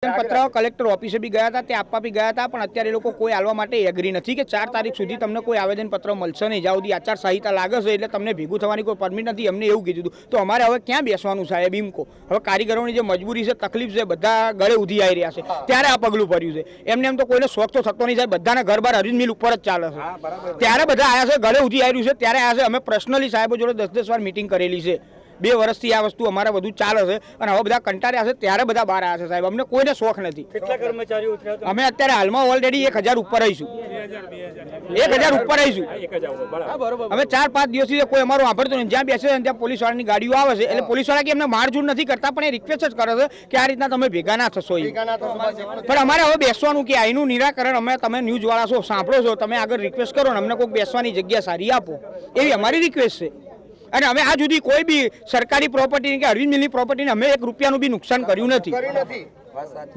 આવેદનપત્ર કલેક્ટર ઓફિસે બી ગયા હતા, તે આપવા બી ગયા હતા, પણ અત્યારે એ લોકો કોઈ આલવા માટે એગ્રી નથી કે 4 તારીખ સુધી તમને કોઈ આવેદનપત્ર મળશે નહીં. જ્યાં સુધી આચારસંહિતા લાગે છે એટલે તમને ભેગું થવાની કોઈ પરમિટ નથી, અમને એવું કીધું હતું. તો અમારે હવે ક્યાં બેસવાનું સાહેબ? એમકો હવે કારીગરોની જે મજબૂરી છે, તકલીફ છે, બધા ગળે ઉધી આવી રહ્યા છે, ત્યારે આ પગલું ભર્યું છે. એમને એમ તો કોઈને શોખ તો થતો નહીં સાહેબ, બધાના ઘર બાર અરવિંદ મિલ ઉપર જ ચાલે છે. ત્યારે બધા આવ્યા છે, ગળે ઉધી આવી રહ્યું છે, ત્યારે આવ્યા છે. અમે પર્સનલી સાહેબો જોડે 10 વાર મિટિંગ કરેલી છે. 2 વર્ષથી આ વસ્તુ અમારે બધું ચાલે છે અને હવે બધા કંટાળ્યા છે, ત્યારે બધા બહાર આવ્યા છે સાહેબ. અમને કોઈને શોખ નથી. કેટલા કર્મચારીઓ ઉતર્યા? અમે અત્યારે હાલમાં ઓલરેડી 1000 ઉપર આવીશું. 1000 ઉપર આવીશું. અમે 4-5 દિવસથી કોઈ અમારું વાપરતું નહીં. જ્યાં બેસે છે ત્યાં પોલીસ વાળાની ગાડીઓ આવે છે, એટલે પોલીસ વાળા કે એમને મારઝૂડ નથી કરતા, પણ એ રિક્વેસ્ટ જ કરે છે કે આ રીતના તમે ભેગા ના થશો. પણ અમારે હવે બેસવાનું કે આનું નિરાકરણ અમે, તમે ન્યૂઝ વાળા છો, સાંભળો છો, તમે આગળ રિક્વેસ્ટ કરો ને અમને કોઈ બેસવાની જગ્યા સારી આપો, એવી અમારી રિક્વેસ્ટ છે. અને અમે આ સુધી કોઈ બી સરકારી પ્રોપર્ટી કે અરવિંદ મિલની પ્રોપર્ટીને અમે 1 રૂપિયાનું બી નુકસાન કર્યું નથી.